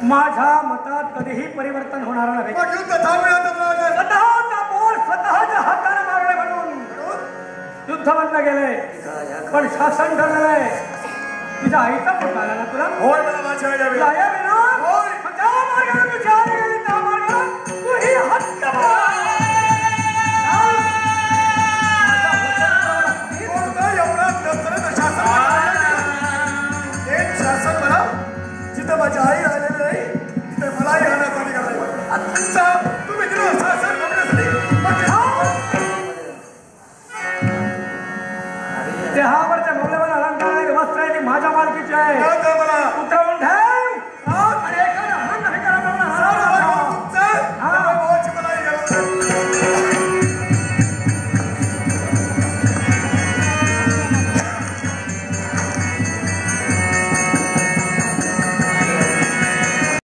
माझ्या मतात कधीही परिवर्तन होणार नाही. स्वतःचा बोल स्वतःच्या हाताने मारले म्हणून युद्ध बंद गेले. पण शासन ठरलंय. तुझ्या आईचा फोन आला ना तुला? होय, मला माझ्या आईला त्या मार्गाने तुझी आई गेली, त्या मार्गाने तू ही हक्क शासन मला जिथं माझी आई राहिलेली नाही तिथे मलाही राहण्याचा